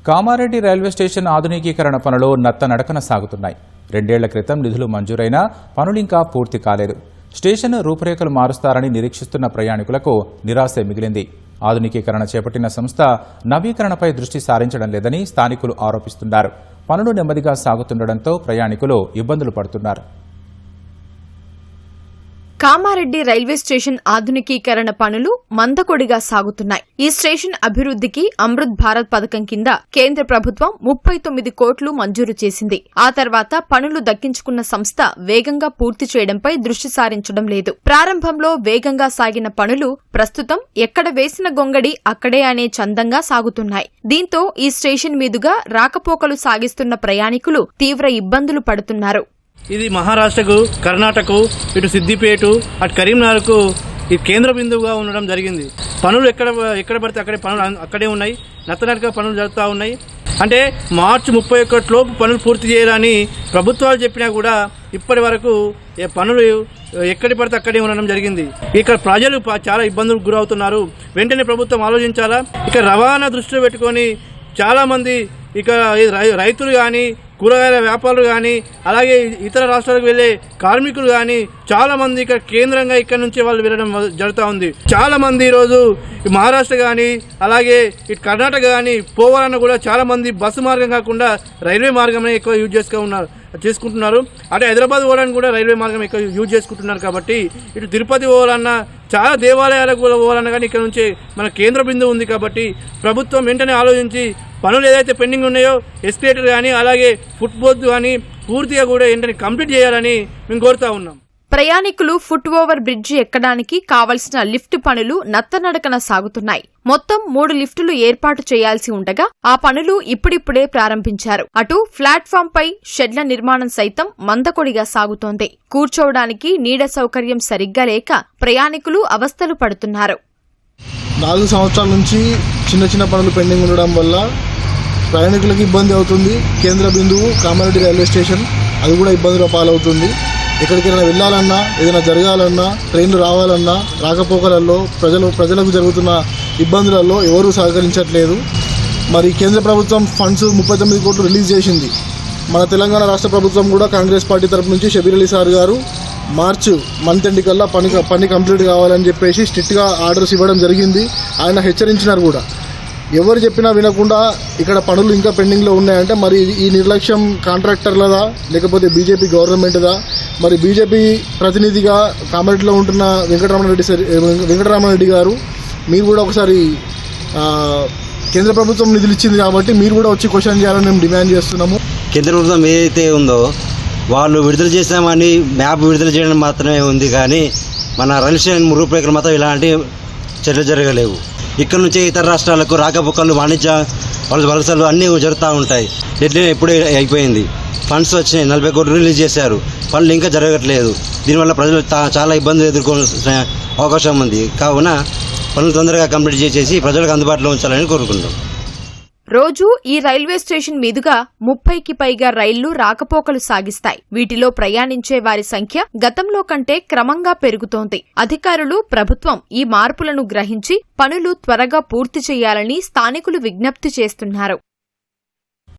Kamareddy railway station ఆధునికీకరణ పనులు నత్తనడకన సాగుతున్నాయి. 2 ఏళ్ల క్రితం నిధులు మంజూరైనా పనులింకా పూర్తి కాలేదు. స్టేషన్ రూపురేఖలు మారుస్తారని నిరీక్షిస్తున్న ప్రయాణికులకు నిరాశే మిగిలింది. ఆధునికీకరణ చేపట్టిన సంస్థ నవీకరణపై దృష్టి సారించడం లేదని స్థానికులు ఆరోపిస్తున్నారు. పనులు నెమ్మదిగా సాగుతుండటంతో ప్రయాణికులు ఇబ్బందులు పడుతున్నారు. కామారెడ్డి రైల్వే స్టేషన్ ఆధునికీకరణ పనులు మందకొడిగా సాగుతున్నాయి. ఈ స్టేషన్ అభివృద్ధికి అమృత్ భారత్ పథకం కింద కేంద్ర ప్రభుత్వం 39 కోట్లు మంజూరు చేసింది. ఆ తర్వాత పనులు దక్కించుకున్న సంస్థ వేగంగా పూర్తి చేయడంపై దృష్టి సారించడం లేదు. ప్రారంభంలో వేగంగా సాగిన పనులు ప్రస్తుతం ఎక్కడ వేసిన గొంగడి అక్కడే అనే చందంగా సాగుతున్నాయి. దీంతో ఈ స్టేషన్ మీదుగా రాకపోకలు సాగిస్తున్న ప్రయాణికులు తీవ్ర ఇబ్బందులు పడుతున్నారు. ఇది మహారాష్ట్రకు, కర్ణాటకకు, ఇటు సిద్దిపేట, అటు కరీంనగర్కు ఈ కేంద్ర బిందువుగా ఉండడం జరిగింది. పనులు ఎక్కడ పడితే అక్కడే పనులు అక్కడే ఉన్నాయి. నత్తనడక పనులు జరుగుతూ ఉన్నాయి. అంటే మార్చి 31 లోపు పనులు పూర్తి చేయాలని ప్రభుత్వాలు చెప్పినా కూడా ఇప్పటి వరకు పనులు ఎక్కడి పడితే అక్కడే ఉండడం జరిగింది. ఇక్కడ ప్రజలు చాలా ఇబ్బందులకు గురవుతున్నారు. వెంటనే ప్రభుత్వం ఆలోచించాలా. ఇక రవాణా దృష్టిలో పెట్టుకొని చాలామంది ఇక రైతులు కానీ, కూరగాయల వ్యాపారులు కానీ, అలాగే ఇతర రాష్ట్రాలకు వెళ్లే కార్మికులు కానీ చాలా మంది ఇక్కడ కేంద్రంగా ఇక్కడ నుంచి వాళ్ళు వెళ్ళడం జరుగుతూ ఉంది. చాలా మంది ఈరోజు మహారాష్ట్ర కానీ, అలాగే ఇటు కర్ణాటక కానీ పోవాలన్నా కూడా చాలా మంది బస్సు మార్గం కాకుండా రైల్వే మార్గమే ఎక్కువ యూజ్ చేసుకుంటున్నారు. అటు హైదరాబాద్ పోవడానికి కూడా రైల్వే మార్గం ఎక్కువ యూజ్ చేసుకుంటున్నారు. కాబట్టి ఇటు తిరుపతి పోవాలన్నా, చాలా దేవాలయాలకు కూడా పోవాలన్నా కానీ ఇక్కడ నుంచి మన కేంద్ర బిందువు ఉంది. కాబట్టి ప్రభుత్వం వెంటనే ఆలోచించి పనులు ఏదైతే పెండింగ్ ఉన్నాయో ఎస్కలేటర్ కానీ, అలాగే ఫుట్ బోర్డు కానీ పూర్తిగా కూడా వెంటనే కంప్లీట్ చేయాలని మేము కోరుతా ఉన్నాం. ప్రయాణికులు ఫుట్ ఓవర్ బ్రిడ్జి ఎక్కడానికి కావలసిన లిఫ్ట్ పనులు నత్తనడకన సాగుతున్నాయి. మొత్తం 3 లిఫ్టులు ఏర్పాటు చేయాల్సి ఉండగా ఆ పనులు ఇప్పుడిప్పుడే ప్రారంభించారు. అటు ప్లాట్ఫామ్ పై షెడ్ల నిర్మాణం సైతం మందకొడిగా సాగుతోంది. కూర్చోవడానికి నీడ సౌకర్యం సరిగ్గా లేక ప్రయాణికులు అవస్థలు పడుతున్నారు. 4 సంవత్సరాల నుంచి చిన్న పనులు పెండింగ్ ఉండడం వల్ల ప్రయాణికులకు ఇబ్బంది అవుతుంది. కేంద్ర బిందువు కామారెడ్డి రైల్వే స్టేషన్ అది కూడా ఇబ్బందుల పాలవుతుంది. ఎక్కడికైనా వెళ్ళాలన్నా, ఏదైనా జరగాలన్నా, ట్రైన్లు రావాలన్నా, రాకపోకలలో ప్రజలకు జరుగుతున్న ఇబ్బందులలో ఎవరూ సహకరించట్లేదు. మరి కేంద్ర ప్రభుత్వం ఫండ్స్ 39 కోట్లు రిలీజ్ చేసింది. మన తెలంగాణ రాష్ట్ర ప్రభుత్వం కూడా కాంగ్రెస్ పార్టీ తరఫు నుంచి షబీర్ అలీ సార్ గారు మార్చి మంత్ ఎండ్ కల్లా పని కంప్లీట్ కావాలని చెప్పేసి స్ట్రిక్ట్గా ఆర్డర్స్ ఇవ్వడం జరిగింది. ఆయన హెచ్చరించినారు కూడా. ఎవరు చెప్పినా వినకుండా ఇక్కడ పనులు ఇంకా పెండింగ్లో ఉన్నాయంటే మరి ఈ నిర్లక్ష్యం కాంట్రాక్టర్లదా లేకపోతే గవర్నమెంట్దా? మరి బీజేపీ ప్రతినిధిగా కామారెడ్డిలో ఉంటున్న వెంకటరామరెడ్డి గారు, మీరు కూడా ఒకసారి కేంద్ర ప్రభుత్వం నిధులు ఇచ్చింది కాబట్టి మీరు కూడా వచ్చి క్వశ్చన్ చేయాలని మేము డిమాండ్ చేస్తున్నాము. కేంద్ర ప్రభుత్వం ఏదైతే ఉందో వాళ్ళు విడుదల చేసామని మ్యాప్ విడుదల చేయడం మాత్రమే ఉంది, కానీ మన రైల్వే స్టేషన్ రూపురేఖలు మాత్రం ఇలాంటి చర్యలు జరగలేవు. ఇక్కడ నుంచి ఇతర రాష్ట్రాలకు రాకపోకలు, వాణిజ్య వలసలు అన్నీ జరుగుతూ ఉంటాయి. డెడ్లైన్ ఎప్పుడే అయిపోయింది. ఫండ్స్ వచ్చినాయి, 40 కోట్లు రిలీజ్ చేశారు. పనులు ఇంకా జరగట్లేదు. దీనివల్ల ప్రజలు చాలా ఇబ్బందులు ఎదుర్కొనే అవకాశం ఉంది. కావున పనులు తొందరగా కంప్లీట్ చేసేసి ప్రజలకు అందుబాటులో ఉంచాలని కోరుకుంటాం. రోజు ఈ రైల్వే స్టేషన్ మీదుగా 30కి పైగా రైళ్లు రాకపోకలు సాగిస్తాయి. వీటిలో ప్రయాణించే వారి సంఖ్య గతంలో కంటే క్రమంగా పెరుగుతోంది. అధికారులు, ప్రభుత్వం ఈ మార్పులను గ్రహించి పనులు త్వరగా పూర్తి చేయాలని స్థానికులు విజ్ఞప్తి చేస్తున్నారు.